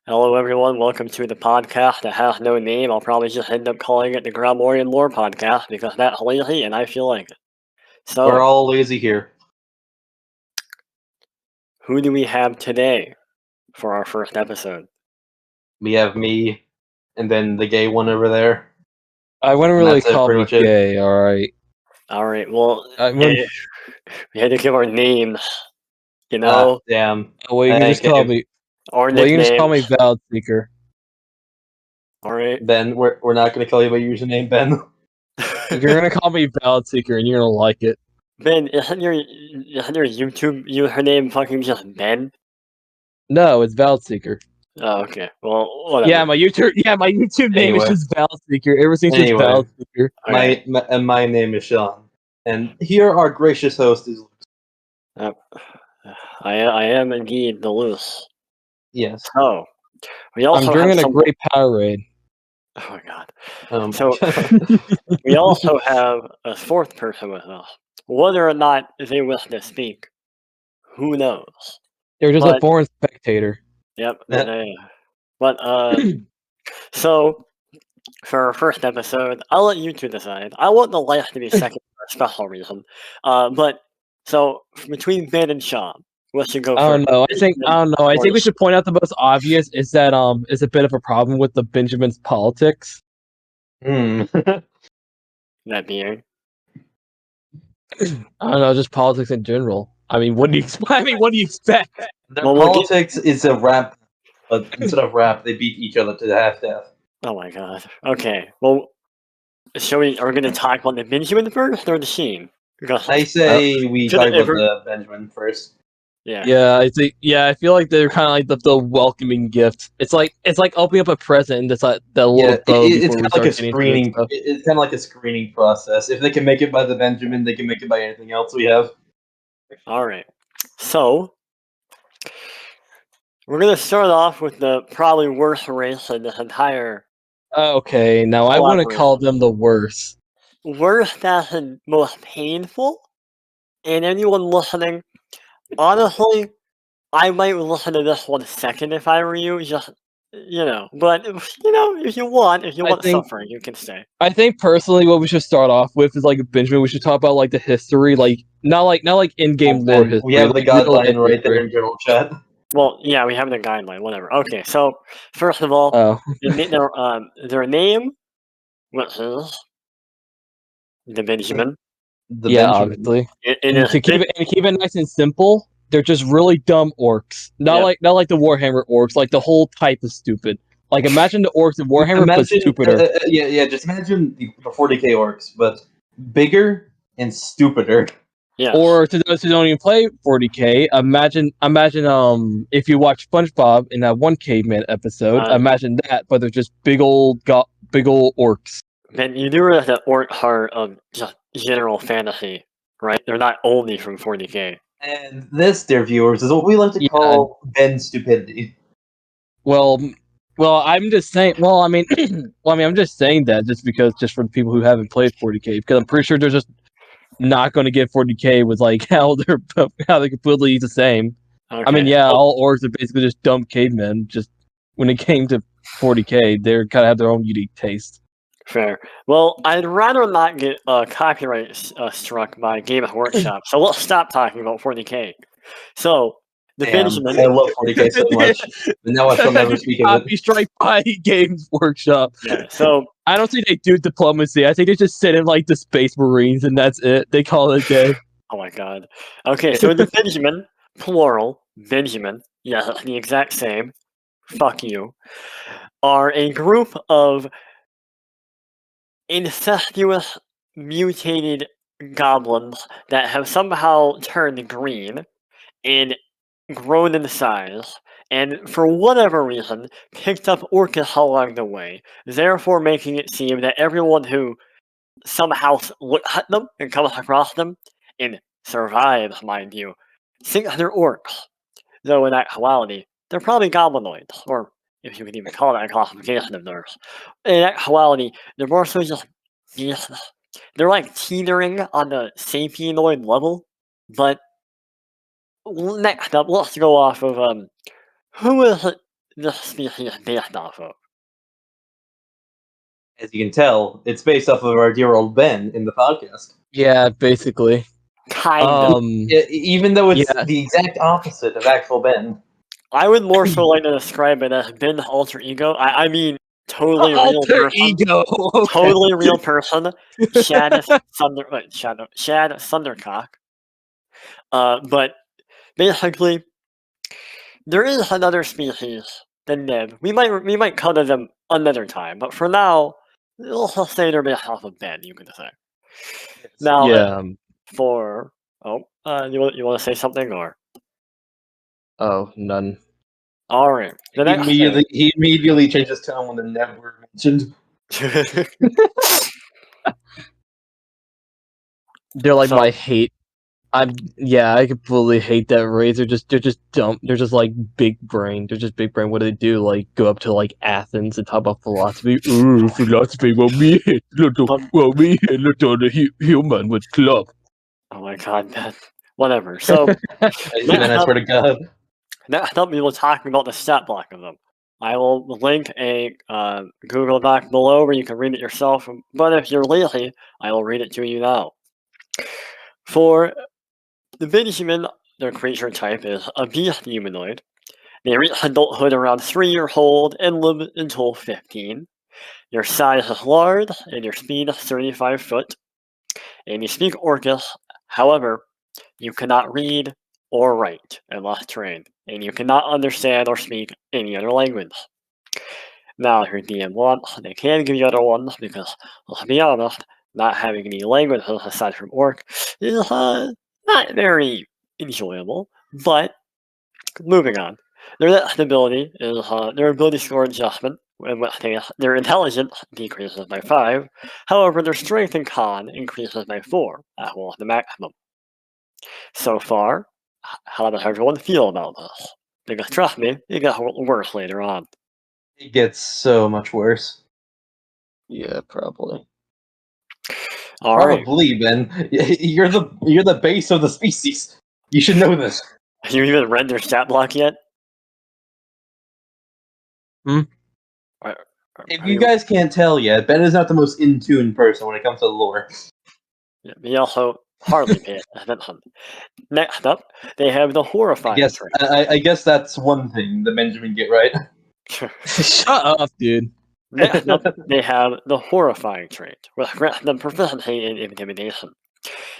Hello, everyone. Welcome to the podcast that has no name. I'll probably just end up calling it the Gralmurian Lore Podcast because that's lazy and I feel like it. So, We're all lazy here. who do we have today for our first episode? We have me, and then the gay one over there. I wouldn't And really that's it, call pretty me much it. gay, alright. All right. Well, I mean, we had to give our names, you Ah, know, damn. well, you can just call me. our Well, you can just call me nicknames. Valid Seeker. All right. Ben, we're not going to call you by your username, Ben. You're gonna call me Valid Seeker, and you're gonna like it. Ben, isn't your YouTube username fucking just Ben? No, it's Valid Seeker. Oh, okay. Well, whatever. Yeah, my YouTube name Anyway. is just Valid Seeker. Everything's just Anyway. Valid Seeker. Okay. My name is Sean. And here our gracious host is... I am indeed the loose. Yes. So, we I'm also drinking have a some... great Powerade. Oh my god. Um, So, we also have a fourth person with us. Whether or not they wish to speak, who knows? They're just a But- foreign spectator. Yep. But, so, for our first episode, I'll let you two decide. I want the last to be second for a special reason. But, so, between Ben and Sean, what should go I don't first? know. I don't know. I think we should point out the most obvious is that is a bit of a problem with the BenJiMan's politics. That being. I don't know, just politics in general. I mean, what do you expect? Their Well, we'll politics is a rap, but instead of rap, they beat each other to the half-death. Oh my god. Okay. Well, are we gonna talk about the BenJiMan first or the scene? Because I say we should talk it about ever- the Benjamin first. yeah. I feel like they're kind of like the welcoming gift. It's like opening up a present and it's like the little Yeah, bow it's before kind we of like a start getting into screening. stuff. It's kind of like a screening process. If they can make it by the Benjamin, they can make it by anything else we have. All right. So we're gonna start off with the probably worst race in this entire Okay, now I want to Collaboration. call them the worst. worst as in most painful. And anyone listening, honestly, I might listen to this one second if I were you. Just but if you want think- suffering, you can stay. I think personally, what we should start off with is like Benjamin. We should talk about like the history, like not like in-game lore And history. we have the like, real guideline right there history. in general chat. Well, yeah, we have the guideline, whatever. Okay, so first of all, Oh, their name, which is the BenJiMan. The yeah, Benjamin. obviously. It And is to keep it nice and simple, they're just really dumb orcs. Not like the Warhammer orcs. Like the whole type is stupid. Like imagine the orcs in Warhammer, but stupider. Just imagine the 40k orcs, but bigger and stupider. Yeah. Or to those who don't even play 40k, imagine if you watch SpongeBob in that one caveman episode, imagine that, but they're just big old orcs. Man, you do realize that orcs are just general fantasy, right? They're not only from 40k. And this, dear viewers, is what we like to Yeah. call Ben stupidity. Well, I'm just saying. Well, I mean, I'm just saying that just for the people who haven't played 40k, because I'm pretty sure they're just not going to get 40k with like how they're completely the same. Okay. I mean, yeah, all orcs are basically just dumb cavemen. Just when it came to 40k, they kind of have their own unique taste. Fair. Well, I'd rather not get copyright struck by Games Workshop, so let's stop talking about 40k. So, the Damn, BenJiMan. I love 40k so much, but now I shall never speak of it. Copy strike by Games Workshop. Yeah, so I don't think they do diplomacy. I think they just sit in like the Space Marines and that's it. They call it a day. oh my god. Okay, so the BenJiMan, plural, BenJiMan, yeah, that's the exact same. Fuck you. Are a group of incestuous, mutated goblins that have somehow turned green and grown in size, and for whatever reason, picked up orcus along the way, therefore making it seem that everyone who somehow looks at them and comes across them, and survives, mind you, thinks they're orcs. Though in actuality, they're probably goblinoids, or if you could even call that a classification of nerds. In actuality, they're more so just useless. They're like teetering on the sapienoid level, but next up, let's go off of who is this species based off of? As you can tell, it's based off of our dear old Ben in the podcast. Yeah, basically. Kind of. Even though it's Yeah. the exact opposite of actual Ben. I would more so like to describe it as Ben's alter ego. I mean, totally real Alter person. ego. Okay. Totally real person. Shad Thundercock. But basically, there is another species than Neb. We might cover them another time, but for now, we'll just say they're based off of Ben. You could say. Now, Yeah. for you want to say something or? Oh, none. All right. The next He immediately changed his tone when the Neb were mentioned. thing. They're like So- my hate. I completely hate that race. They're just dumb. They're just like big brain. They're just big brain. What do they do? Like go up to like Athens and talk about philosophy. Ooh, philosophy. Well, me hate the human with club. Oh my god, man. Whatever. So Man, I swear to God. next up we will talk about the stat block of them. I will link a Google Doc below where you can read it yourself, but if you're lazy, I will read it to you now. For the BenJiMan, their creature type is a beast humanoid. They reach adulthood around 3 years old and live until 15. Your size is large and your speed is 35 foot. And you speak Orcish, however, you cannot read or write unless trained, and you cannot understand or speak any other language. Now, if your DM wants, they can give you other ones because, let's be honest, not having any languages aside from Orc is not very enjoyable. But moving on, their next ability is their ability score adjustment, in which case their intelligence decreases by 5. However, their strength and con increases by 4, as well as the maximum. So far, how does everyone feel about this? Because trust me, it gets worse later on. It gets so much worse. Yeah, probably. All right, Probably, Ben. You're the base of the species. You should know this. you even read their stat block yet? Hmm? If you guys can't tell yet, Ben is not the most in tune person when it comes to lore. Yeah, he also hardly pay attention. Next up, they have the horrifying Yes, trait. I guess that's one thing that BenJiMan get right. Shut up, dude. Next up, they have the horrifying trait, which grants them proficiency in intimidation.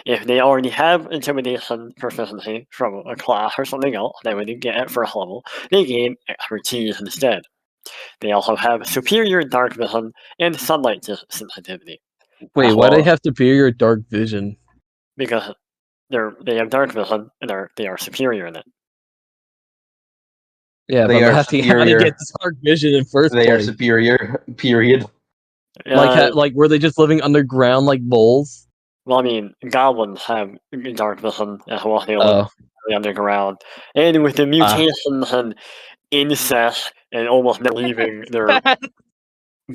If they already have intimidation proficiency from a class or something else they would get at first level, they gain expertise instead. They also have superior dark vision and sunlight sensitivity. Wait, why do they have superior dark vision? Because they have dark vision and they are superior in it. Yeah, They but are how do you superior. get this dark vision in first They are place? superior. Period. Like were they just living underground like moles? Well, I mean, goblins have dark vision as well. They live Oh, underground, and with the mutations and incest and almost never leaving their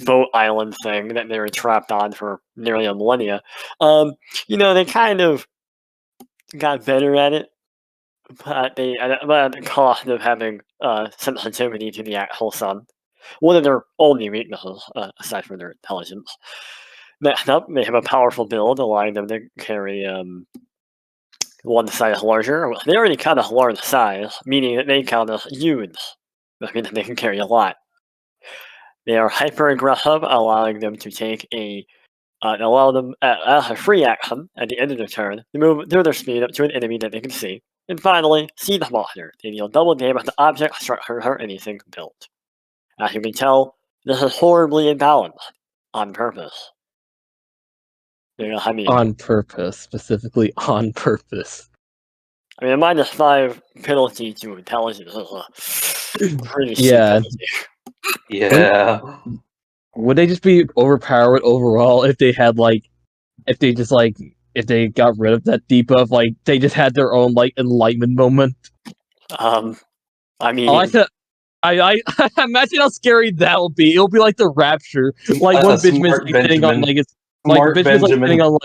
boat island thing that they were trapped on for nearly a millennia, they kind of got better at it, but at the cost of having sensitivity to the actual sun. One of their only weaknesses, aside from their intelligence. Next up, they have a powerful build, allowing them to carry one size larger. They already count as large size, meaning that they count as huge. That means they can carry a lot. They are hyper aggressive, allowing them to take allow them as a free action at the end of their turn to move their speed up to an enemy that they can see. And finally, Siege Monster. They deal double damage to objects, structures, or anything built. As you can tell, this is horribly imbalanced on purpose. I mean, on purpose, specifically on purpose. a -5 penalty to intelligence is a pretty steep Yeah. penalty. Yeah. Would they just be overpowered overall if they had if they got rid of that debuff, they just had their own enlightenment moment? I mean, I imagine how scary that will be. It'll be like the rapture. Like one BenJiMan's sitting on BenJiMan's sitting on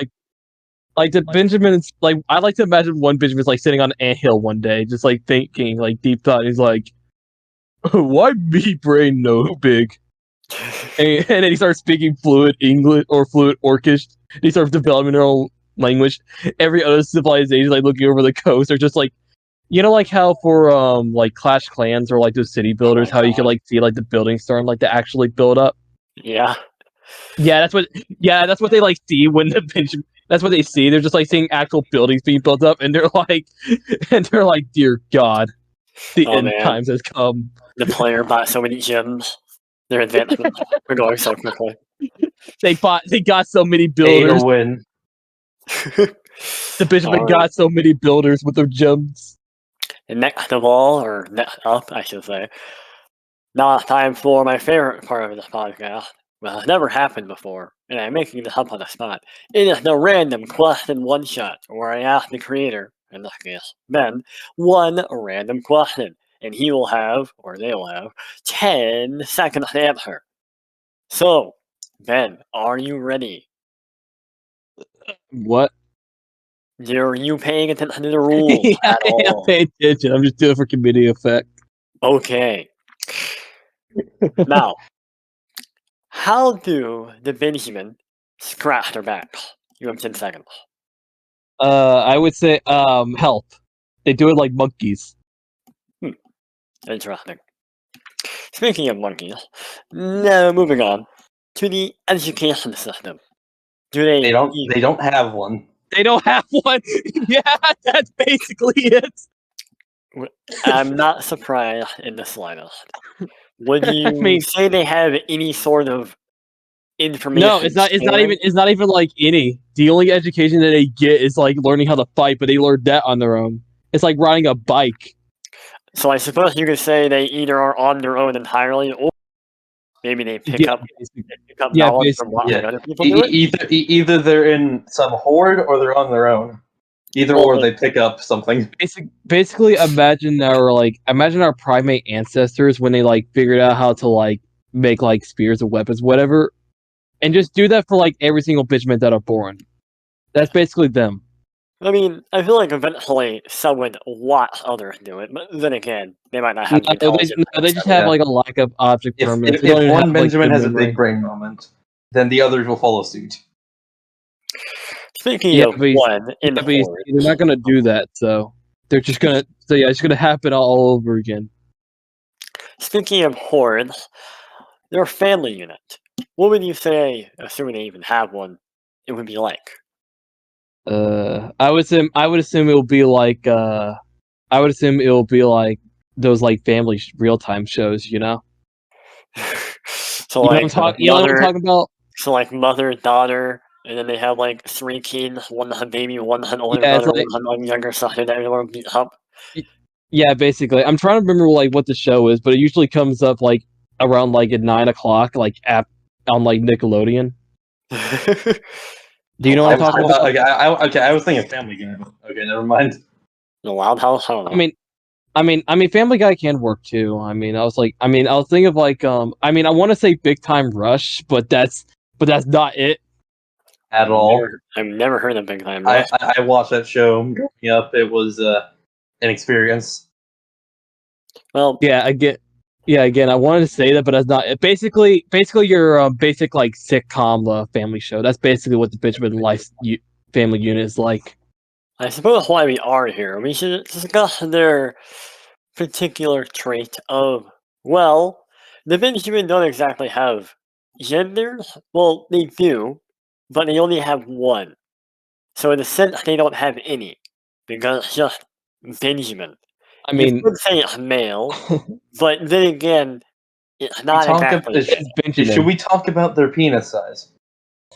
the BenJiMan's I like to imagine one BenJiMan's sitting on an anthill one day, just thinking deep thought. He's like, Why me brain no big? And then he starts speaking fluent English or fluent Orcish. He starts developing their own language. Every other civilization, like looking over the coast, are just like, like how for like Clash Clans or like those city builders, how you can God. like see like the buildings starting like to actually build up. Yeah. Yeah, that's what they like see when the Benjamin. That's what they see. They're just like seeing actual buildings being built up, and they're like, dear God, the Oh end man, times has come. the player bought so many gems. Their advancements are going so quickly. They got so many A to builders. win. The Benjamin Alright. got so many builders with their gems. And next of all, or next up, I should say, now it's time for my favorite part of this podcast. Well, it's never happened before, and I'm making this up on the spot. It is the random question one shot, where I ask the creator, in this case, Ben, one random question, and he will have, or they will have, 10 seconds to answer. So, Ben, are you ready? What? Are you paying attention to the rules Yeah, at all? pay attention. I'm just doing it for comedic effect. Okay. Now, how do the BenJiMan scratch their backs? You have 10 seconds. I would say help. They do it like monkeys. Interesting. Speaking of monkeys, now moving on to the education system. Do they? They don't have one. They don't have one. Yeah, that's basically it. I'm not surprised in the slightest. Would you mean- say they have any sort of information? No, it's not. sharing? It's not even like any. The only education that they get is like learning how to fight, but they learn that on their own. It's like riding a bike. So I suppose you could say they either are on their own entirely, or maybe they pick up Yeah, knowledge basically. from watching Yeah. other people do it. Either they're in some horde or they're on their own. Either Well, or they pick up something. Basically, imagine our primate ancestors when they like figured out how to like make like spears or weapons, whatever, and just do that for like every single bitchman that are born. That's basically them. I mean, I feel like eventually someone would watch others do it, but then again, they might not have the intelligence. They just have Yeah. like a lack of object permanence. They If don't even one have, like, Benjamin good has a memory. big brain moment, then the others will follow suit. Speaking Yeah, of but one in the they're horde, not gonna do that, so they're just gonna. So yeah, it's gonna happen all over again. speaking of hordes, their family unit. What would you say, assuming they even have one, it would be like? I would assume it will be like. I would assume it will be like those like family real time shows, you know. So You know like what I'm talking about? so like mother, daughter, and then they have like 3 kids, one had baby, one had older Yeah, it's brother, like one had like younger sister that everyone beat up. yeah, basically. I'm trying to remember like what the show is, but it usually comes up like around like at 9 o'clock, like on like Nickelodeon. Do you know what I'm talking about? Okay, I was thinking Family Guy. Okay, never mind. The Loud House, I don't know. I mean, Family Guy can work too. I was thinking of like, I want to say Big Time Rush, but that's not it. At all. I've never heard of Big Time I, Rush. I watched that show growing up. It was an experience. Well, Yeah, again, I wanted to say that, but that's not it. Basically, your basic like sitcom family show. That's basically what the Benjamin Life family unit is like. I suppose why we are here, we should discuss their particular trait of, well, the Benjamin don't exactly have genders. Well, they do, but they only have one. So in a sense, they don't have any, because it's just Benjamin. I You mean, could say it's male, but then again, it's not exactly. it's Benjamin. Should we talk about their penis size?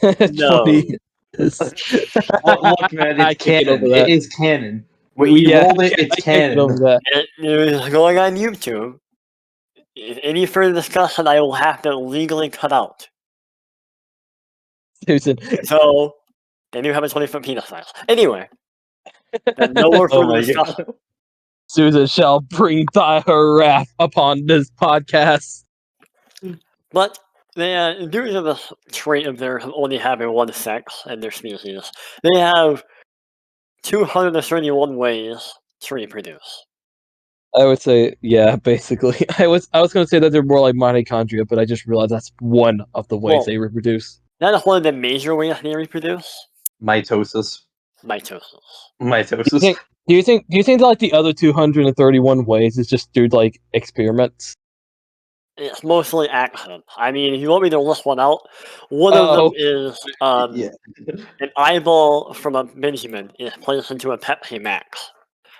It's No. funny. Look, man, I it's can't get over canon. that. It is canon. When you rolled it, it's I can't get over canon. that. It was going on YouTube. Any further discussion, I will have to legally cut out. Susan. So, they do have a 20-foot penis size. Anyway, no more Oh further my discussion. god. Susan shall bring her wrath upon this podcast. But due to the trait of their only having one sex and their species, they have 231 ways to reproduce. I would say, yeah, basically. I was going to say that they're more like mitochondria, but I just realized that's one of the ways Well- they reproduce. That is one of the major ways they reproduce. Mitosis. Mitosis. Mitosis. Do you think that, like, the other 231 ways is just through, like, experiments? It's mostly accident. I mean, if you want me to list one out, one of them is Yeah. an eyeball from a BenJiMan is placed into a Pepsi Max.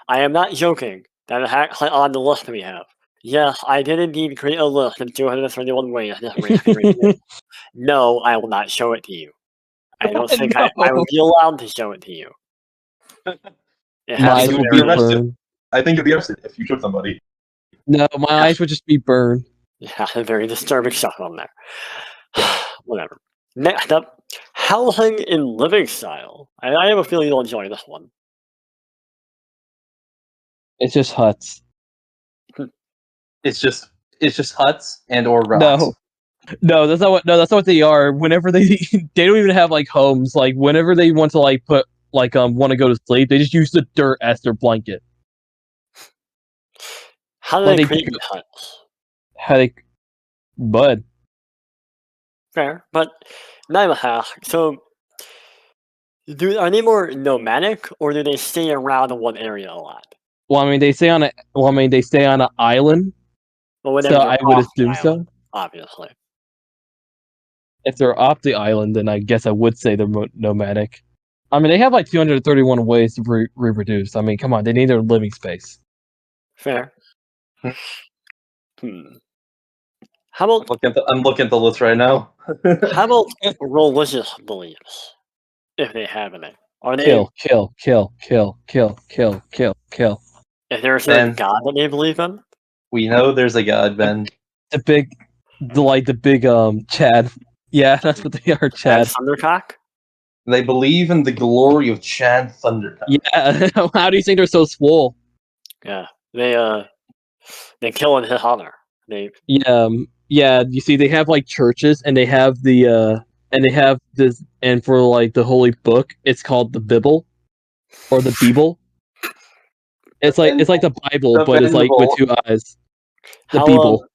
I am not joking. That is actually on the list we have. Yes, I did indeed create a list of 231 ways this race can reproduce. No, I will not show it to you. I don't think I would be allowed to show it to you. It My has eyes to will be be very arrested. burned. I think you'll be arrested if you shoot somebody. No, my eyes would just be burned. Yeah, a very disturbing stuff on there. Whatever. Next up, housing and living style. I have a feeling you'll enjoy this one. It's just huts. It's just huts and or rocks. No, that's not what they are. Whenever they they don't even have like homes. Like whenever they want to like put like want to go to sleep, they just use the dirt as their blanket. How do Like they they create dig- these huts? How they bud. Fair, but now I ask, so are they more nomadic or do they stay around in one area a lot? Well, I mean they stay on an island. Well, whenever So they're I would off the assume so. island, obviously. If they're off the island, then I guess I would say they're nomadic. I mean, they have like 231 ways to reproduce. I mean, come on, they need their living space. Fair. How about I'm looking at the list right now. how about religious beliefs, if they have any? Are they Kill, kill, kill, kill, kill, kill, kill, kill. is there a certain Ben. god that they believe in? We know there's a god, Ben. The big Chad. Yeah, that's what they are, Chad. Thundercock? They believe in the glory of Chad Thundercock. Yeah, how do you think they're so swole? Yeah. They kill in his honor. Yeah, you see, they have like churches, and they have this, and for like the holy book, it's called the Bible, or the Bible. It's like the Bible, The but it's like with Bible. 2 eyes. The How Bible.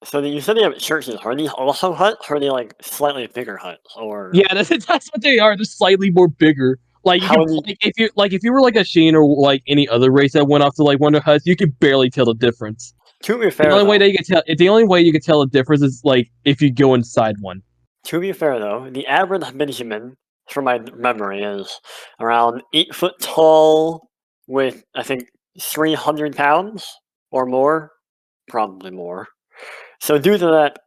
so you said they have churches. Are these also huts or are they like slightly bigger huts? Or Yeah, that's what they are. They're slightly more bigger. Like you How can, many- if you were like a Sheen or like any other race that went off to like Wonder Huts, you could barely tell the difference. to be fair, The only way though, that you can tell, the only way you can tell the difference is like if you go inside one. the average BenJiMan, from my memory, is around 8 foot tall with I think 300 pounds or more, probably more. So due to that,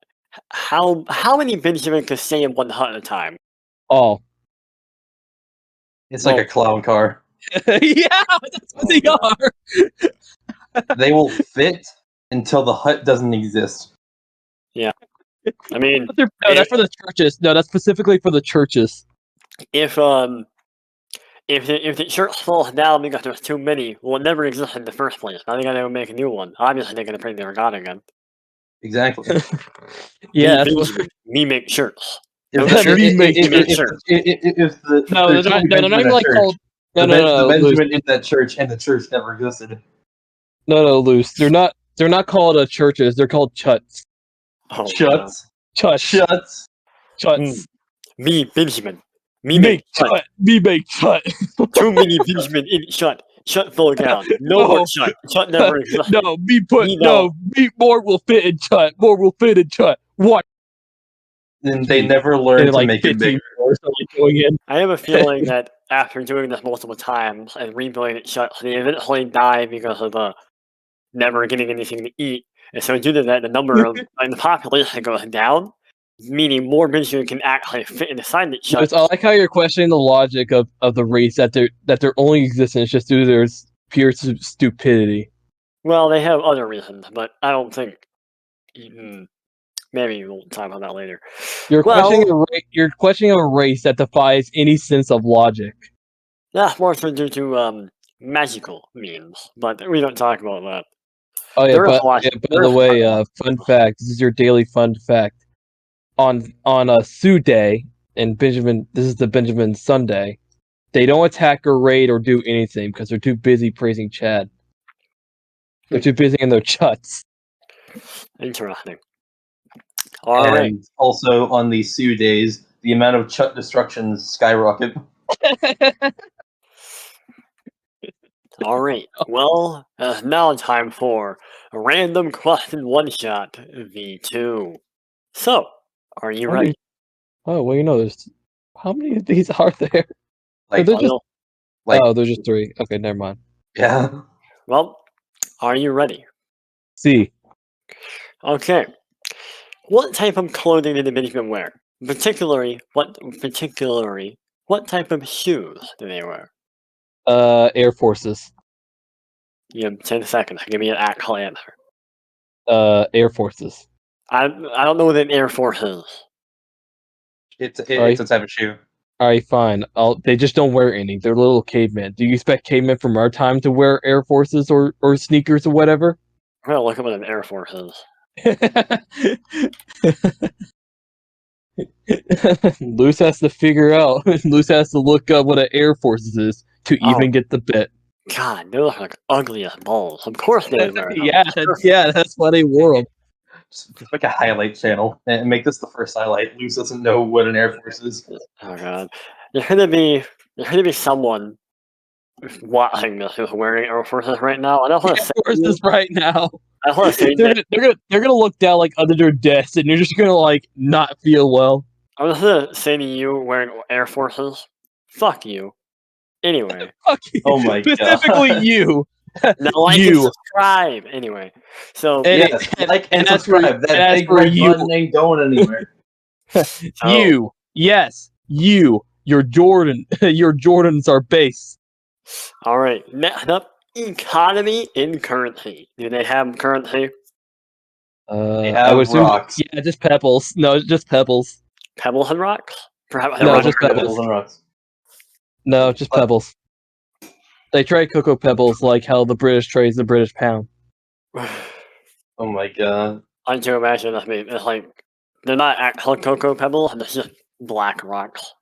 how many BenJiMan can stay in one hut at a time? Oh, It's like a clown car. yeah, that's what they are. They will fit until the hut doesn't exist. I mean, No, that's for the churches. No, that's specifically for the churches. if the church falls down because there's too many, well, it never existed in the first place. Now they gotta make a new one. Obviously, they're gonna bring their god again. Exactly. Yeah, me, that's what, me make shirts. If No, the sure. church- Make sure. if the no, there's they're two not Benjamin even at like church, called. No, the Luce. Benjamin in that church and the church never existed. No, Luce. They're not called churches. They're called chuts. Oh, Shuts. Chuts. Shuts. Chuts. Me, BenJiMan. Me make shut. Me make chut. Too many BenJiMan in shut. Shut fell down. No more shut. Shut never existed. No, me put Me no. Me more will fit in chut. More will fit in chut. What? And they never learned to like make it 15 bigger. floors are, like, going in. I have a feeling that after doing this multiple times and rebuilding it shut, they eventually die because of never getting anything to eat. And so due to that, the number of the population goes down, meaning more BenJiMan can actually fit inside the shut. I like how you're questioning the logic of the race that their only existence is just due to their pure stupidity. Well, they have other reasons, but I don't think. Maybe we'll talk about that later. You're questioning a race that defies any sense of logic. That's more so due to magical means, but we don't talk about that. Oh yeah, There is but logic. by the way, fun fact. This is your daily fun fact. On a Sue Day, and BenJiMan, this is the BenJiMan Sunday. They don't attack or raid or do anything because they're too busy praising Chad. They're too busy in their chuts. Interesting. All right. And also on the Sioux days, the amount of chut destructions skyrocket. All right. Well, now time for a random question one-shot V2. So, are you How many- ready? Oh, well, there's how many of these are there? Like, they're just like there's just 3. Okay, never mind. yeah. Well, are you ready? C. Okay. What type of clothing did the BenJiMan wear? Particularly, what type of shoes do they wear? Air Forces. You have 10 seconds. Give me an actual answer. Air Forces. I don't know what an Air Force is. It's a type of shoe. Alright, fine. They just don't wear any. They're little cavemen. Do you expect cavemen from our time to wear Air Forces or sneakers or whatever? I'm gonna look up what an Air Force is. Luce has to figure out. Luce has to look up what an Air Forces is to even get the bit. God, they look like ugly as balls. Of course they would wear them. Yeah, that's why they wore them. Just make a highlight channel and make this the first highlight. Luce doesn't know what an Air Force is. Oh god, there's gonna be someone watching this who's wearing Air Forces right now. I don't want to say Forces right now. I want to say that They're gonna look down like under their desk, and you're just gonna like not feel well. I'm just gonna say to you wearing Air Forces, fuck you. Anyway, Fuck you. Oh my Specifically God. you. now like and subscribe. Anyway, so And- Yes, like and as for- subscribe. That and as big for red you- button ain't going anywhere. You, yes, you. Your Jordan. Your Jordans are base. all right. Next up, economy in currency. Do they have currency? They I have would assume, rocks. yeah, just pebbles. No, just pebbles. Pebbles and rocks? Perhaps No, Rocks, just pebbles. pebbles and rocks. No, just What? pebbles. They trade cocoa pebbles like how the British trades the British pound. Oh my God. I can imagine that. It's like they're not actual cocoa pebbles. It's just black rocks.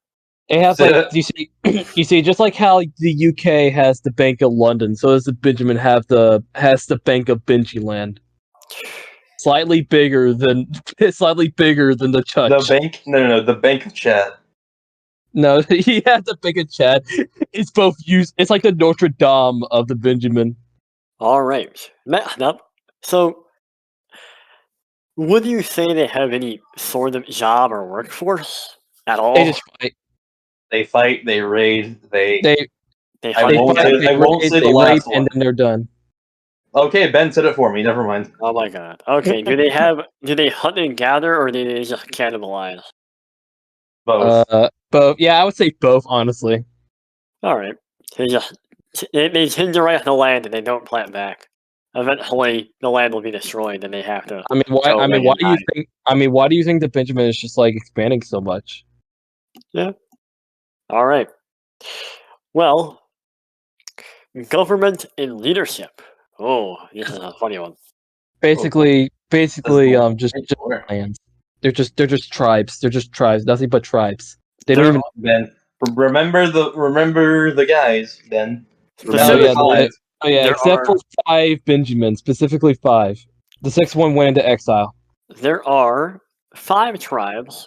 It has like you see, just like how the UK has the Bank of London, so does the BenJiMan has the Bank of BenJiland. Slightly bigger than the church. The bank? No. The Bank of Chad. No, he has the Bank of Chad. It's both used. It's like the Notre Dame of the BenJiMan. All right. Next up. So, would you say they have any sort of job or workforce at all? They just fight. They fight. They raid. They They I hunt won't together? say- I won't say the they last raid, and one. then they're done. Okay, Ben said it for me. Never mind. Oh my god. Okay. Do they hunt and gather, or do they just cannibalize? Both. Both. Yeah, I would say both. Honestly, All right. They tend to wreck the land and they don't plant back. Eventually, the land will be destroyed, and they have to. I mean, why? Go I mean, away why and do you die. think? I mean, why do you think the BenJiMan is just like expanding so much? All right. Well, government and leadership. Oh, this is a funny one. Basically, That's just boring. lands. They're just tribes. They're just tribes. Nothing but tribes. They don't They're- even. Ben. Remember the guys, Ben. Remember Specific- the five. Oh yeah, There except for 5 BenJiMans, specifically 5. The 6th one went into exile. There are 5 tribes,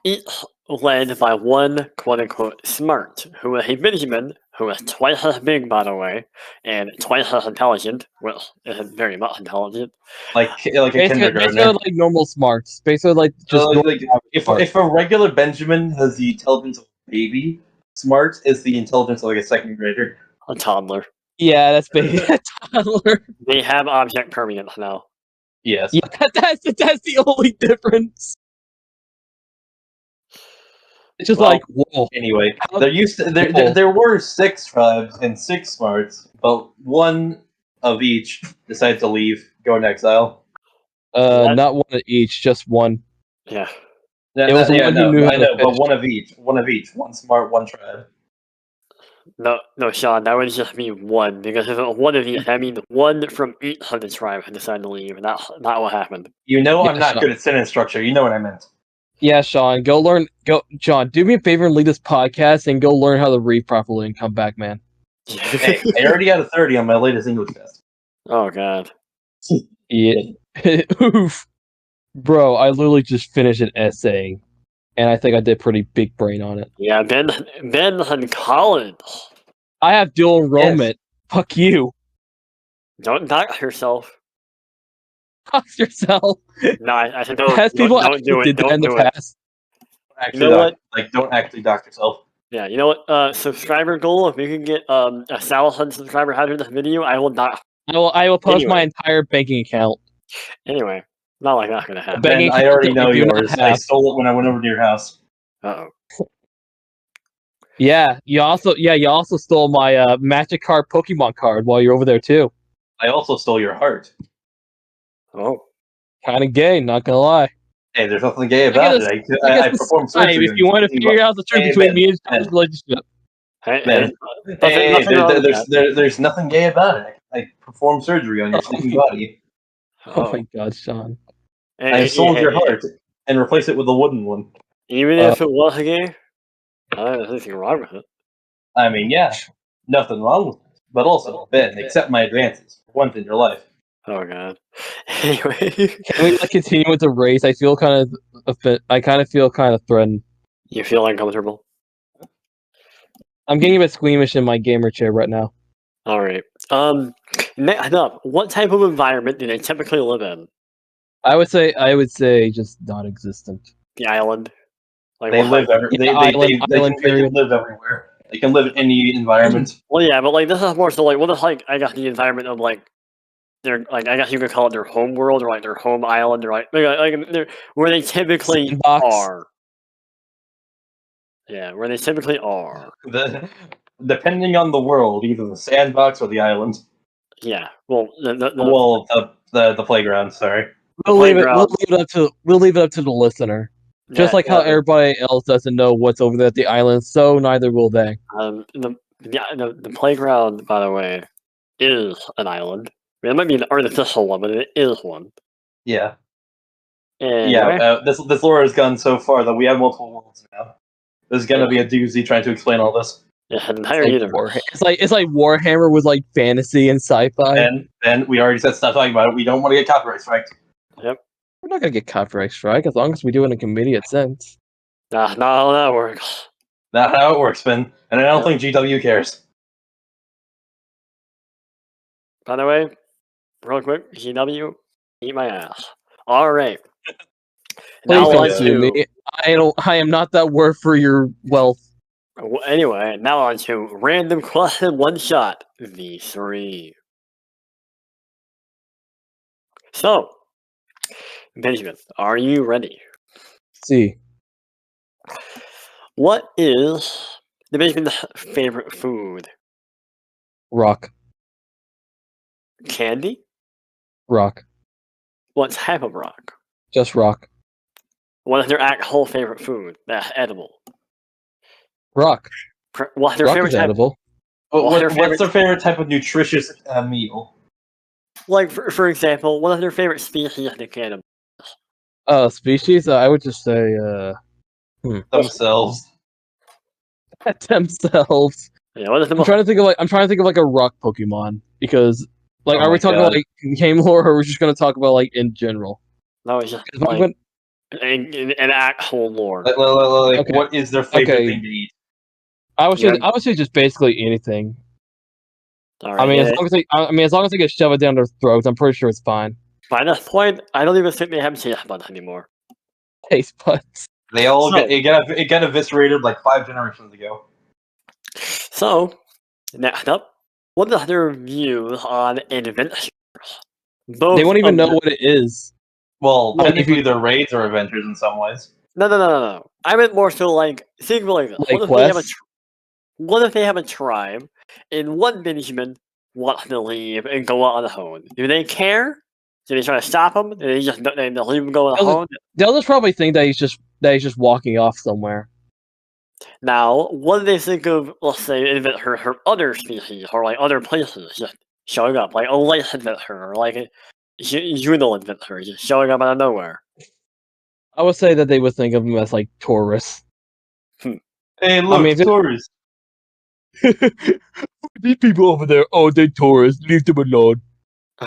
each led by one quote-unquote smart, who is a BenJiMan, who is twice as big, by the way, and twice as intelligent. Well, isn't very much intelligent. Like a Basically kindergartner. like normal smarts. Basically like just So, normal like, smart. if a regular BenJiMan has the intelligence of a baby, smart is the intelligence of like a second grader. A toddler. Yeah, that's basically a toddler. They have object permanence now. Yes. Yeah, that's the only difference. It's just Well, like, whoa. Anyway, How- there were 6 tribes and 6 smarts, but one of each decided to leave, go into exile. Not one of each, just one. Yeah. It was one who knew how I to know, but fish. one of each, one smart, one tribe. No, Sean, that would just be one, because if it was one of each, that means one from each of the tribes had decided to leave, and that's not what happened. You know, Yeah, I'm not sure. good at sentence structure. You know what I meant. Yeah, Sean, Sean, do me a favor and lead this podcast and go learn how to read properly and come back, man. Hey, I already got a 30 on my latest English test. Oh god. Yeah. Oof. Bro, I literally just finished an essay, and I think I did pretty big brain on it. Yeah, Ben in college. I have dual enrollment. Fuck you. Don't dox yourself. Fuck yourself. No, I said don't. Has people Don't do actually it. did that Don't in the do it. past? Actually, You know what? don't actually dock yourself. Yeah, you know what? Subscriber goal. If we can get 1,000 subscribers after this video, I will not. I will post my Anyway. entire banking account. Anyway, not like that's gonna happen. Banking Ben, I account already that know do not yours. I have. stole it when I went over to your house. Uh oh. Yeah, you also stole my Magic card Pokemon card while you're over there too. I also stole your heart. Oh. Kind of gay, not gonna lie. Hey, there's nothing gay about it. I performed surgery. If you want to figure out the truth Hey, between Ben, me and Ben. Sean's relationship. Hey, Ben. nothing wrong with that. There's nothing gay about it. I performed surgery on your sleeping body. Oh my god, Sean. I sold your heart and replaced it with a wooden one. Even if it was gay, I don't think there's anything wrong with it. I mean, yeah, nothing wrong with it. But also, Ben, accept my advances once in your life. Oh god. Anyway, Can we continue with the race? I feel kind of feel kind of threatened. you feel uncomfortable. I'm getting a bit squeamish in my gamer chair right now. All right. Next up, what type of environment do they typically live in? I would say just non-existent. The island. Like They what? live they island can period. live everywhere. They can live in any environment. Well, yeah, but like this is more so like what if like I got the environment of like their like I guess you could call it their home world or like their home island or like they're, where they typically Sandbox. are. Yeah, where they typically are. Depending on the world, either the sandbox or the island. Yeah. Well, The playground. Sorry. We'll leave it up to the listener. Just like how everybody else doesn't know what's over there at the island, so neither will they. The playground, by the way, is an island. I mean, it might be an artificial one, but it is one. Yeah. And Yeah. This lore has gone so far that we have multiple worlds now. There's gonna be a doozy trying to explain all this. Yeah, an entire universe. It's like Warhammer with like fantasy and sci-fi. And we already said stop talking about it. We don't want to get copyright striked. Yep. We're not gonna get copyright strike as long as we do it in a comedian sense. Nah, not how that works. Not how it works, Ben. And I don't think GW cares. By the way, real quick, GW, eat my ass. All right. Please Now don't on sue me. I am not that word for your wealth. Anyway, now on to random question one shot V3. So, Benjamin, are you ready? See. What is the Benjamin's favorite food? Rock. Candy? Rock. What type of rock? Just rock. What is their actual favorite food that's edible? Rock. What's their Rock favorite is type? edible. What's their favorite type of nutritious meal? Like, for example, what is their favorite species of the cannibal? Species? I would just say, Themselves. themselves. Yeah, what is the I'm trying to think of like a rock Pokemon because, like, Oh are we my talking God. about like game lore, or are we just gonna talk about like in general? No, it's just If I'm like an actual lore. Like, Okay. what is their favorite Okay. thing to eat? I would say just basically anything. All right, I mean, as long as they get shove it down their throats, I'm pretty sure it's fine. by this point, I don't even think they have taste buds anymore. Taste buds. They all So- it got eviscerated like 5 generations ago. So, next up, what are their views on adventures? Both They won't even of know the- what it is. Well, Well, if technically you- they're raids or adventures in some ways. No. I meant more so like think of it like this. Like What if they have a tribe and one Benjamin wants to leave and go out on a hone? Do they care? Do they try to stop him? Do they just they leave him go on a hone? They'll just probably think that he's just walking off somewhere. Now, what do they think of, let's say, her other species or like other places just showing up, like a lice adventure or like a juvenile adventure just showing up out of nowhere? I would say that they would think of them as like tourists. Hey, look, mean, tourists. These people over there, oh, they're tourists. Leave them alone.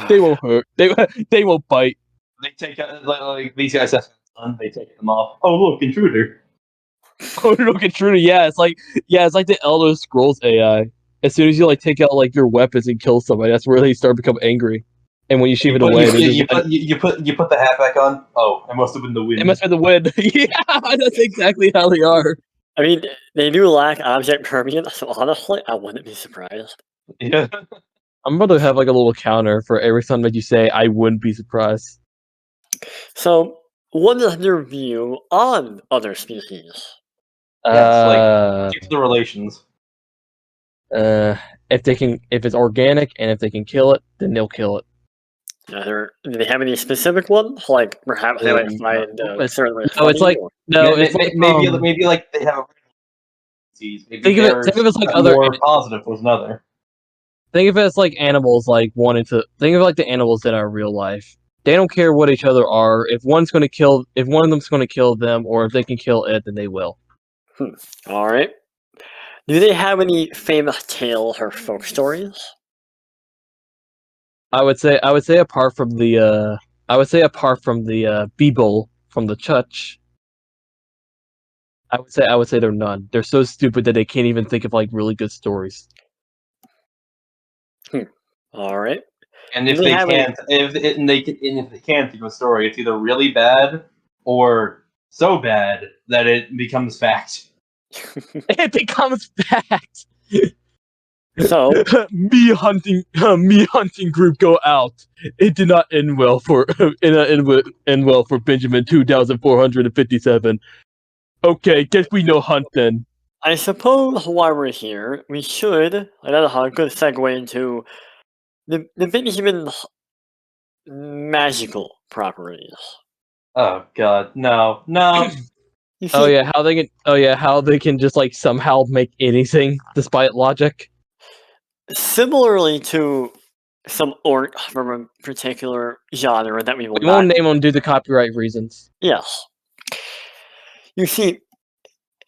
They won't hurt. They won't bite. They take like these guys have fun. They take them off. Oh, look, intruder. Oh, look at Trudy. Yeah, it's like the Elder Scrolls AI. As soon as you like take out like your weapons and kill somebody, that's where they start to become angry. And when you shoot it away, you put the hat back on. Oh, it must have been the wind. it must be the wind. Yeah, that's exactly how they are. I mean, they do lack object permanence, so honestly, I wouldn't be surprised. Yeah. I'm about to have like a little counter for every time that you say I wouldn't be surprised. So, what is your view on other species? Yes, like the relations. If it's organic and if they can kill it, then they'll kill it. Do they have any specific ones? Like perhaps they might find certainly. No, it's like maybe like they have a species. Maybe think of it as like other more positive was another. Think of it as like animals like wanting to think of like the animals that are real life. They don't care what each other are. If one of them's going to kill them, or if they can kill it, then they will. All right. Do they have any famous tales or folk stories? I would say apart from the Beeble from the church. I would say they're none. They're so stupid that they can't even think of like really good stories. All right. And if they can't, if they can't think of a story, it's either really bad or so bad that it becomes fact. It becomes fact. So me hunting group go out. It did not end well for end well for BenJiMan 2457. Okay, guess we no hunt then. I suppose while we're here, we should another good segue into the BenJiMan's magical properties. Oh god, no. You see, How they can just like somehow make anything despite logic. similarly to some orc from a particular genre that we will We won't name them due to copyright reasons. Yes. You see,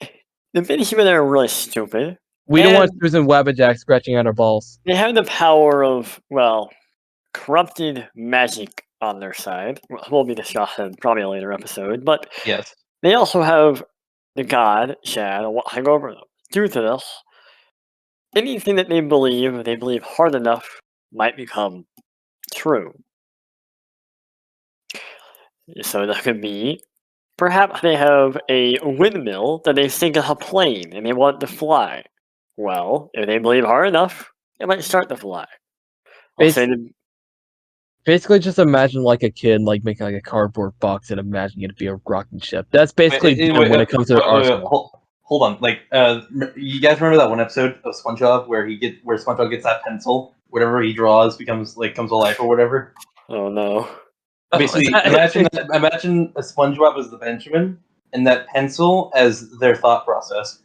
the BenJiMan are really stupid. We don't want Susan Wabbajack scratching out our balls. They have the power of, well, corrupted magic on their side. We'll be discussing probably a later episode, but yes, they also have the god Shad hang over them. Due to this, anything that they believe hard enough might become true. So that could be, perhaps they have a windmill that they think is a plane and they want it to fly. Well, if they believe hard enough, it might start to fly. Basically, just imagine like a kid like making like a cardboard box and imagining it to be a rocking ship. That's basically when it comes to arsenal. Hold on, like you guys remember that one episode of SpongeBob where SpongeBob gets that pencil, whatever he draws comes to life or whatever. Oh no! Basically, imagine a SpongeBob as the BenJiMan and that pencil as their thought process.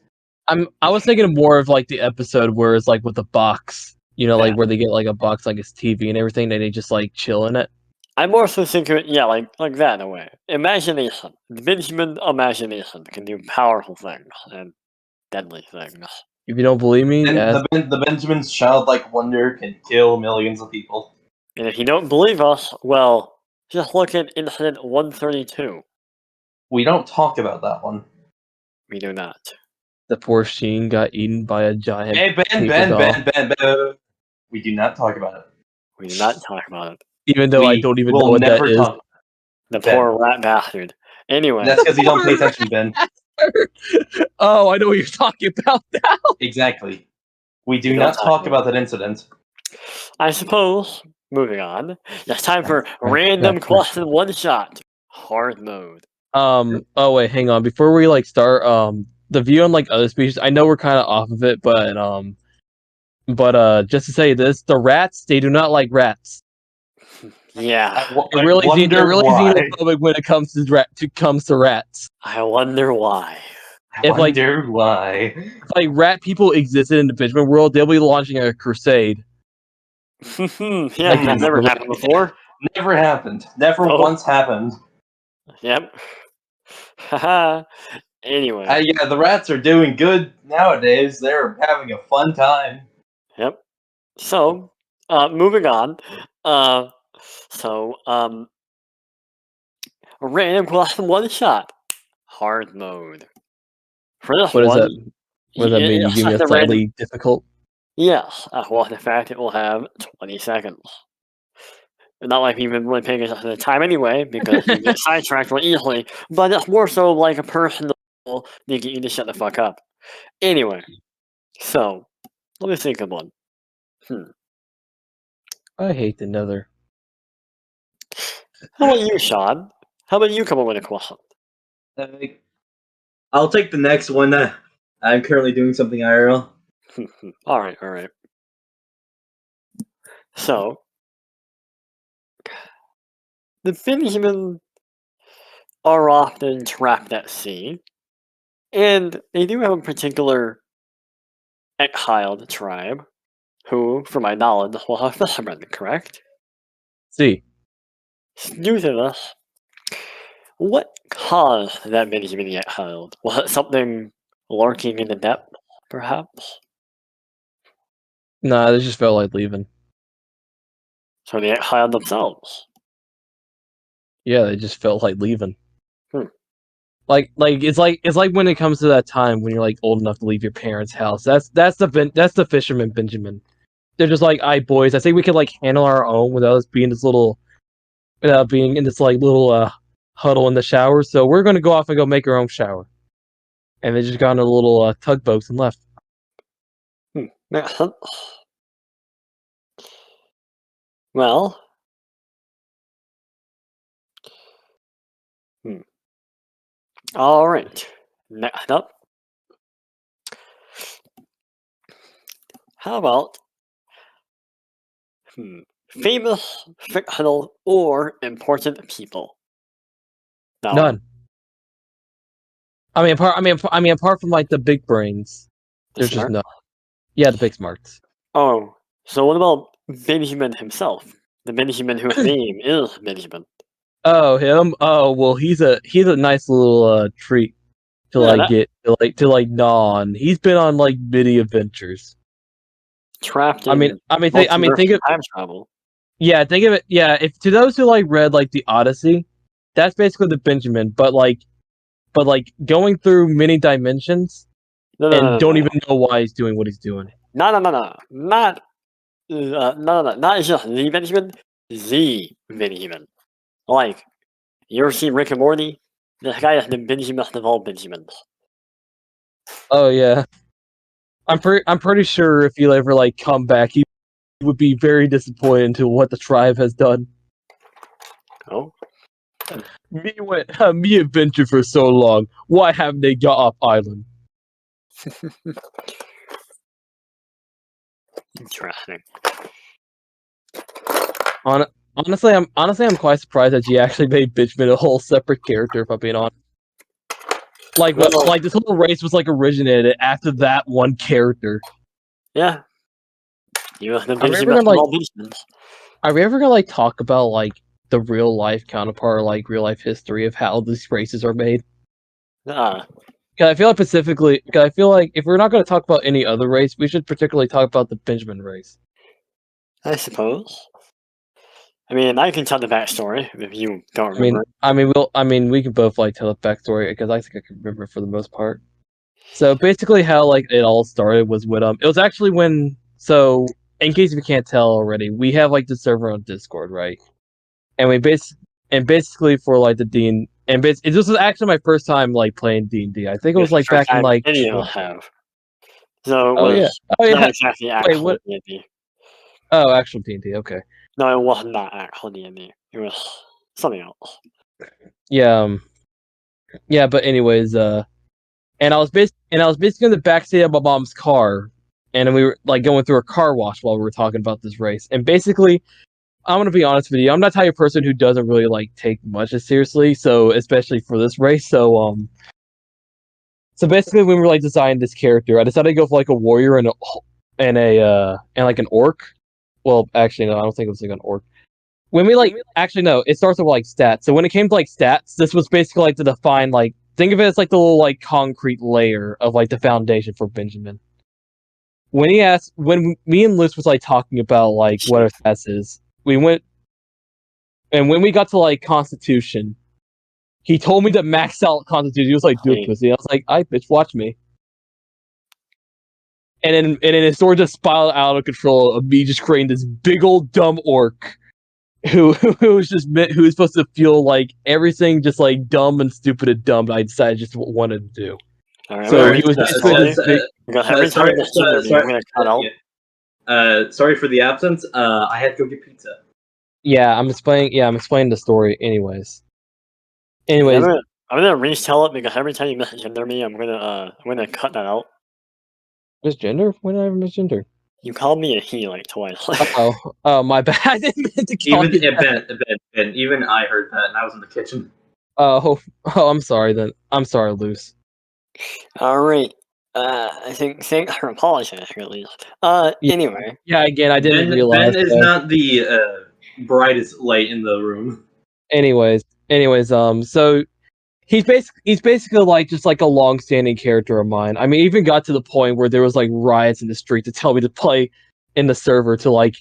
I was thinking more of like the episode where it's like with the box. Like where they get like a box like it's TV and everything, and they just like chill in it. I'm also thinking, like that in a way. Imagination. The BenJiMan imagination can do powerful things and deadly things. If you don't believe me, the BenJiMan's childlike wonder can kill millions of people. And if you don't believe us, well, just look at Incident 132. We don't talk about that one. We do not. The poor Sheen got eaten by a giant. Hey, Ben. We do not talk about it. We do not talk about it. Even though I don't even know what that is. The poor rat bastard. Anyway. That's because you don't pay attention, Ben. Oh, I know what you're talking about now. Exactly. We do not talk about that incident. I suppose, moving on, it's time for random question one shot. Hard mode. Oh wait, hang on. Before we like start, the view on like other species, I know we're kind of off of it, but just to say this, the rats, they do not like rats. Yeah, they're really xenophobic when it comes to rats. I wonder why. If rat people existed in the BenJiMan world, they'll be launching a crusade. That never happened before. Never happened. Never once happened. Yep. Haha. Anyway. Yeah, the rats are doing good nowadays. They're having a fun time. Yep. So, moving on. Random question one shot. Hard mode. For this What does one, that? What does that mean? You it's give me just a a random. slightly difficult. Yes. Well, in fact, it will have 20 seconds. Not like you've been really paying attention to the time anyway, because you get sidetracked real easily. But it's more so like a personal to get you to shut the fuck up. Anyway, so let me think of one. I hate the Nether. How about you, Sean? How about you come up with a question? I'll take the next one. I'm currently doing something IRL. All right. So, the BenJiMan are often trapped at sea, and they do have a particular exiled tribe, who, from my knowledge, will have fishermen, correct? See, Due to this, what caused that BenJiMan to get exiled? Was it something lurking in the depth, perhaps? nah, they just felt like leaving. So they exiled themselves. Yeah, they just felt like leaving. Hmm. Like it's like when it comes to that time when you're like old enough to leave your parents' house. That's the fisherman Benjamin. They're just like, "Alright, boys, I think we could like handle our own without us being in this like little huddle in the shower. So we're gonna go off and go make our own shower." And they just got on a little tugboats and left. Makes sense. Well, all right. Next up, how about famous, fictional, or important people? Now, None. Apart from like the big brains, the there's just smart. none. Yeah, the big smarts. Oh, so what about BenJiMan himself? The BenJiMan whose name is BenJiMan. Oh, him. Oh, well, he's a nice little treat to Yeah, like that get to like gnaw on. He's been on like many adventures. trapped I mean, in think multiverse of time travel. yeah, think of it. Yeah, if to those who like read like the Odyssey, that's basically the Benjamin, but like going through many dimensions and don't No. even know why he's doing what he's doing. No. Not just the BenJiMan, the BenJiMan. Like, you ever seen Rick and Morty? This guy is the BenJiMan of all BenJimans. Oh yeah, I'm pretty sure if he'll ever like come back, he would be very disappointed into what the tribe has done. Oh? Me adventure for so long. Why haven't they got off island? Interesting. Honestly, I'm quite surprised that she actually made Bitchman a whole separate character. If I'm being honest, Well, like this whole race was like originated after that one character. yeah. You are the Are we ever BenJiMan gonna of like? all BenJimans. Are we ever gonna like talk about like the real life counterpart, like real life history of how these races are made? Ah, Cause I feel like specifically, cause I feel like if we're not gonna talk about any other race, we should particularly talk about the Benjamin race. I suppose. I mean, I can tell the backstory if you don't remember. We can both like tell the backstory because I think I can remember for the most part. So basically, how like it all started was when it was actually when in case you can't tell already, we have like the server on Discord, right? And basically for like the Dean this was actually my first time like playing D&D. I think it was It's the like first back in time like any of us have. So it oh yeah was oh not yeah exactly wait actual what D&D. oh actual D&D okay No, it was not actual D&D. It was something else. yeah yeah but anyways and I was basically in the backseat of my mom's car, and we were like going through a car wash while we were talking about this race. And basically, I'm gonna be honest with you, I'm not the type of person who doesn't really like take much as seriously. So especially for this race, so basically when we were like designing this character, I decided to go for like a warrior and like an orc. Well, actually no, I don't think it was like an orc. when we actually no, it starts with like stats. So when it came to like stats, this was basically like to define like think of it as like the little like concrete layer of like the foundation for BenJiMan. When me and Liz was like talking about like what our stats is, we went and when we got to like Constitution, he told me to max out Constitution. He was like, "Do it, pussy." I was like, "I bitch, watch me." And then his story just spiraled out of control of me just creating this big old dumb orc who was supposed to feel like everything just like dumb and stupid and dumb. But I decided just wanted to do. Right, So he was sorry for the absence. I had to go get pizza. Yeah, I'm explaining the story. Anyways, I'm gonna retell it because every time you misgender me, I'm gonna cut that out. Misgender? When did I ever misgender? You called me a he like twice. Oh, my bad. I didn't mean to call you Ben, even I heard that, and I was in the kitchen. Oh, I'm sorry then. I'm sorry, Luce. All right. I think thanks for apologizing at least. Anyway. Yeah, again, I didn't realize. Ben is not the brightest light in the room. Anyways, so he's basically like just like a long-standing character of mine. I mean, even got to the point where there was like riots in the street to tell me to play in the server to like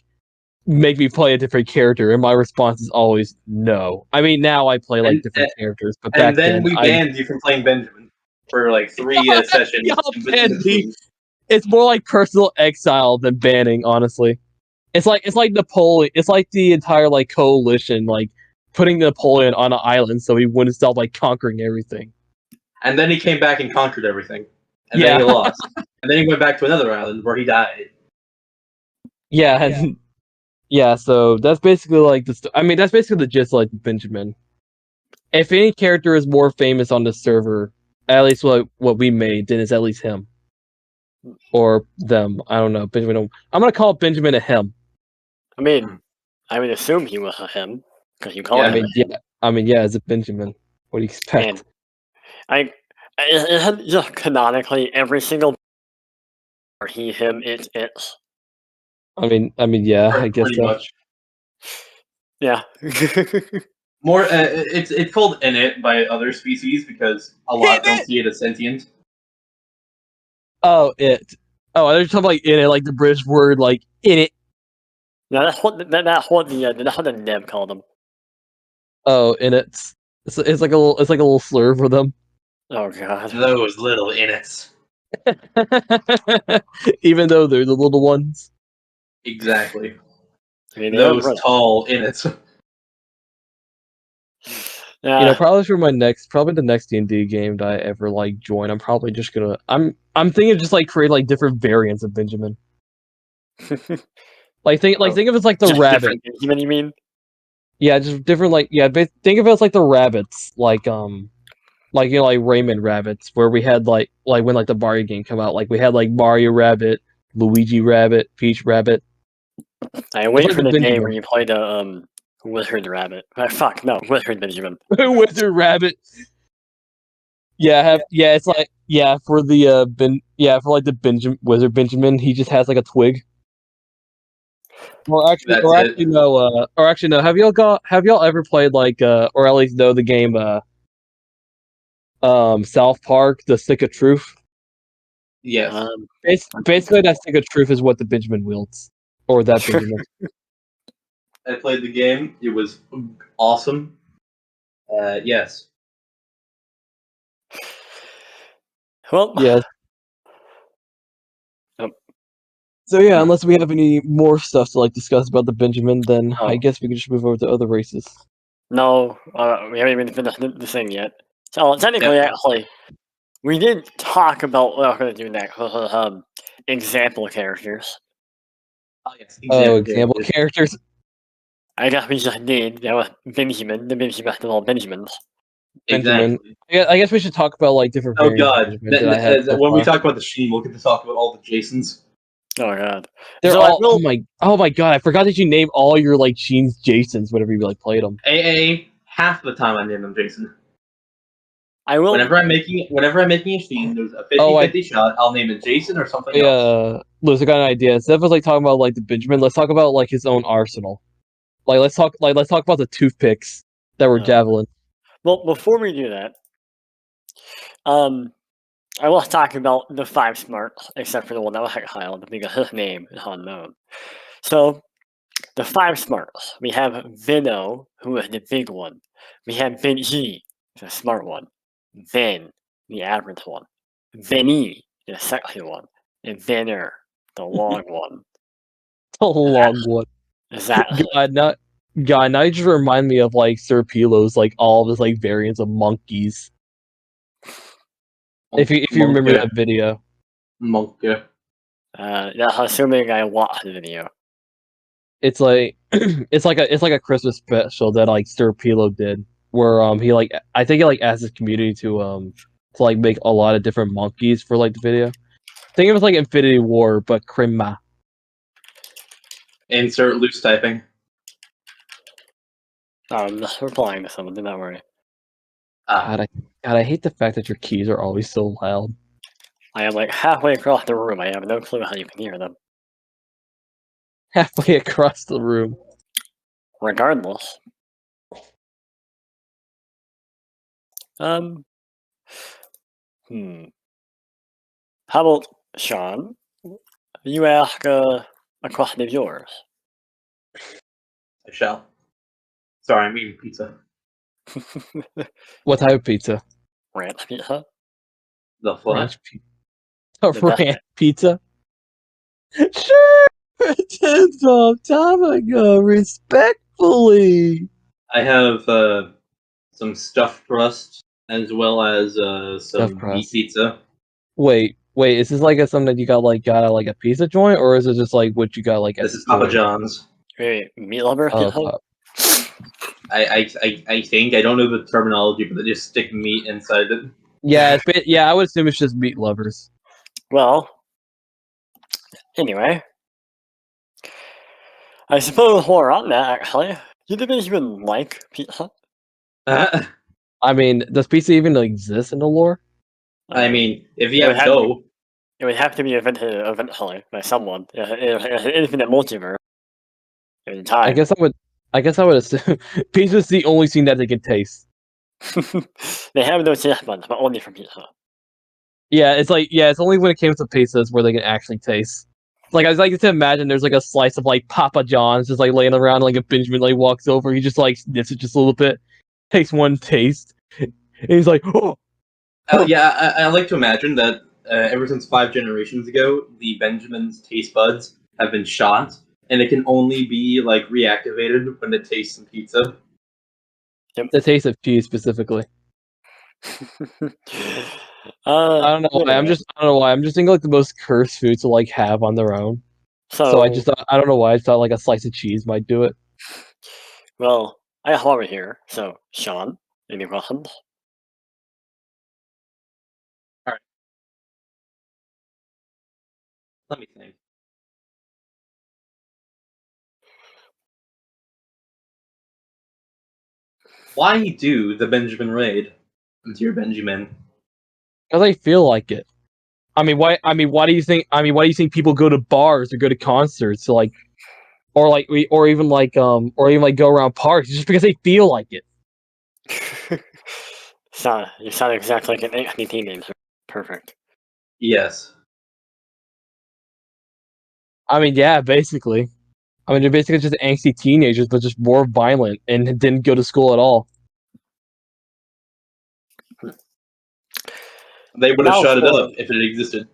make me play a different character, and my response is always no. I mean, now I play like different characters, but back then we banned you from playing BenJiMan for like 3 sessions. It's more like personal exile than banning, honestly. It's like Napoleon. It's like the entire like coalition like putting Napoleon on an island so he wouldn't stop like conquering everything. And then he came back and conquered everything. And then he lost. And then he went back to another island where he died. Yeah, so that's basically like that's basically the gist of like BenJiMan. If any character is more famous on the server, at least what we made, then it's at least him. Or them. I don't know. BenJiMan. I'm gonna call BenJiMan a him. I mean, I would assume he was a him because you call him. Yeah, as a BenJiMan. What do you expect? And isn't just canonically every single or he, him, it's. I mean, yeah, I guess so. Much. Yeah. More, it's called init by other species because a lot don't see it as sentient. Oh, it. Oh, I was talking about like init, like the British word, like init. No, that's what the Neb called them. Oh, inits. It's like a little slur for them. Oh god, those little inits. Even though they're the little ones. Exactly. I mean, those tall inits. Probably for the next D&D game that I ever like join, I'm probably just gonna. I'm thinking of just like create like different variants of BenJiMan. think of it as like the rabbit. You mean? Yeah, just different think of it as like the rabbits, like Rayman rabbits, where we had like when like the Mario game came out, like we had like Mario Rabbit, Luigi Rabbit, Peach Rabbit. I wait for the day where you play the Wizard Rabbit. Fuck no, Wizard BenJiMan. Wizard Rabbit. It's like for the Wizard BenJiMan, he just has like a twig. Or actually no. Have y'all ever played like or at least know the game South Park, The Stick of Truth? Yes. Basically, that Stick of Truth is what the BenJiMan wields, or that BenJiMan. I played the game. It was awesome. Yes. Well, yes. So yeah, unless we have any more stuff to like discuss about the BenJiMan, then I guess we can just move over to other races. No, we haven't even finished the thing yet. So technically, actually, we did talk about what we're going to do next. Example characters. Oh yes. Example characters. I guess we just did. That was BenJiMan, the BenJiMan of all BenJimans. Exactly. I guess we should talk about like different. Oh god! When we talk about the Sheen, we'll get to talk about all the Jasons. Oh god! They're all. Oh my god! I forgot that you name all your like Sheen's Jasons whenever you like played them. Half the time I name them Jason. I will. Whenever I'm making a Sheen, there's a 50-50 shot. I'll name it Jason or something else. Liz, I got an idea. Instead of like talking about like the BenJiMan, let's talk about like his own arsenal. let's talk about the toothpicks that were javelin. Well, before we do that, I will talk about the 5 smarts, except for the one that was highlighted because his name is unknown. So, the 5 smarts. We have Vino, who is the big one. We have BenJi, the smart one. Ven, the average one. Veni, the sexy one. And Venner, the long one. The long one. Exactly. Now you just remind me of like Sir Pilo's like all of his like variants of monkeys. If you remember that video. Monkey. That's assuming I watched the video. It's like it's like a Christmas special that like Sir Pilo did, where he like I think he like asked his community to like make a lot of different monkeys for like the video. I think it was like Infinity War, but Krima. Insert loose typing. I'm just replying to someone, do not worry. God, I hate the fact that your keys are always so loud. I am like halfway across the room. I have no clue how you can hear them. Halfway across the room. Regardless. How about Sean? You ask a question of yours. I shall. Sorry, I'm eating pizza. What type of pizza? Ranch pizza? The what? Ranch pizza. Oh, The best ranch pizza. Sure, it is some time ago. Respectfully. I have some stuffed crust as well as some Stuffed meat crust. pizza. Wait, is this like something that you got at like a pizza joint, or is it just like what you got like at This the is Papa store? John's. Wait, meat lover Oh, pizza? I think I don't know the terminology, but they just stick meat inside it. yeah, I would assume it's just meat lovers. Well, anyway. I suppose more on that, actually. You didn't even like pizza? I mean, does pizza even exist in the lore? I mean, if you It would have have to dough, It would have to be invented eventually by someone. Infinite multiverse. In time. I guess I would assume pizza's the only thing that they can taste. They have no taste buds, but only for pizza. Yeah, it's only when it comes to pizzas where they can actually taste. Like I was like to imagine there's like a slice of like Papa John's just like laying around, like a BenJiMan like walks over, he just like sniffs it just a little bit, takes one taste, and he's like, oh. yeah, I like to imagine that ever since 5 generations ago, the BenJiMan's taste buds have been shot, and it can only be like reactivated when it tastes some pizza. The taste of cheese specifically. I don't know why. Anyway. I don't know why. I'm just thinking like the most cursed food to like have on their own. So I just thought, I don't know why I thought like a slice of cheese might do it. Well, I have over here. So, Sean, any questions? Alright. Let me think. Why do the BenJiMan raid into your BenJiMan? Because I feel like it. I mean, why do you think? Why do you think people go to bars or go to concerts to like, or even like go around parks just because they feel like it? You sound exactly like an Anthony teenager. Perfect. Yes. I mean, yeah, basically. I mean, they're basically just angsty teenagers, but just more violent and didn't go to school at all. They would have shut it up if it existed.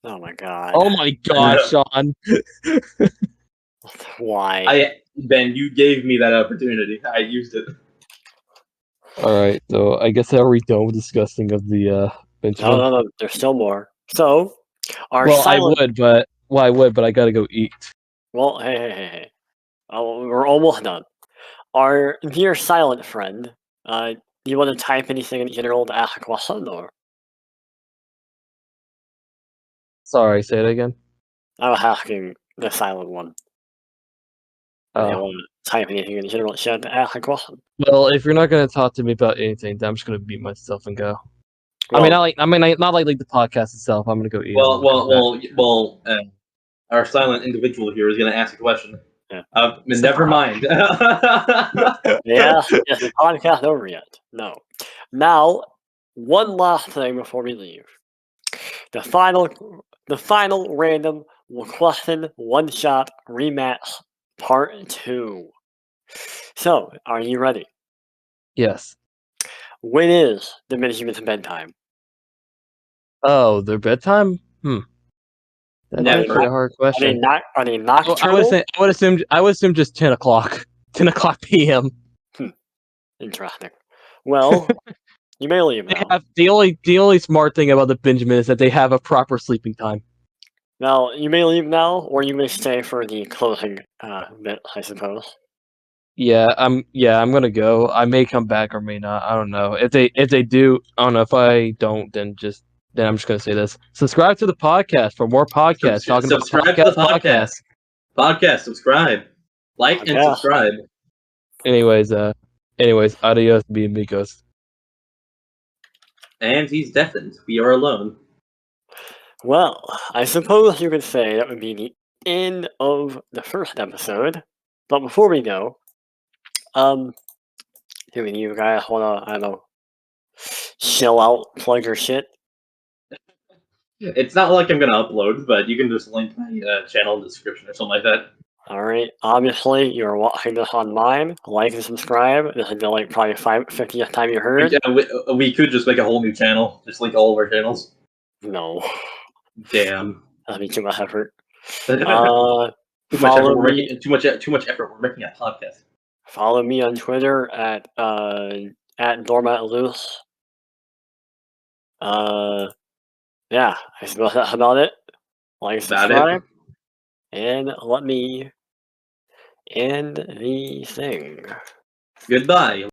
Oh my god. Oh my god, Sean. Why? Ben, you gave me that opportunity. I used it. Alright, so I guess are we done with discussing of the BenJiMan? No. There's still more. So, our Well, silent... I would, but I gotta go eat. Well, hey. Oh, we're almost done. Our dear silent friend, do you want to type anything in general to ask a question, or? Sorry, say it again. I was asking the silent one. Do you want to type anything in general chat to ask a question? Well, if you're not gonna talk to me about anything, then I'm just gonna beat myself and go. Well, not like the podcast itself. I'm gonna go eat. Well, our silent individual here is going to ask a question. Never mind. Yeah, is the podcast over yet? No. Now, one last thing before we leave. The final random question one-shot rematch part 2. So, are you ready? Yes. When is the BenJiMan's bedtime? Oh, their bedtime? That's Never. actually a hard Are they question. are they Oh, nocturnal? I would assume just 10 o'clock. 10 o'clock p.m. Interesting. Well, you may leave They now. have the only smart thing about the BenJiMan is that they have a proper sleeping time. Now, you may leave now, or you may stay for the closing bit, I suppose. Yeah, I'm gonna go. I may come back or may not. I don't know. If they do, I don't know. If I don't, then I'm just gonna say this. Subscribe to the podcast for more podcasts talking about Subscribe to the podcast. Podcast, subscribe. Like and Yeah. subscribe. Anyways, adios, be amigos. And he's deafened. We are alone. Well, I suppose you could say that would be the end of the first episode. But before we go, do you guys wanna, I don't know, chill out, plug your shit? It's not like I'm gonna upload, but you can just link my channel in the description or something like that. Alright, obviously, you're watching this on mine. Like and subscribe. This is the, like, probably 50th time you heard. We could just make a whole new channel. Just link all of our channels. No. Damn. That'd be too much effort. Too much effort. Follow me. Too much effort. We're making a podcast. Follow me on Twitter at dormatloose. Yeah, I suppose that's about it. Like, About subscribe, it. and let me end the thing. Goodbye.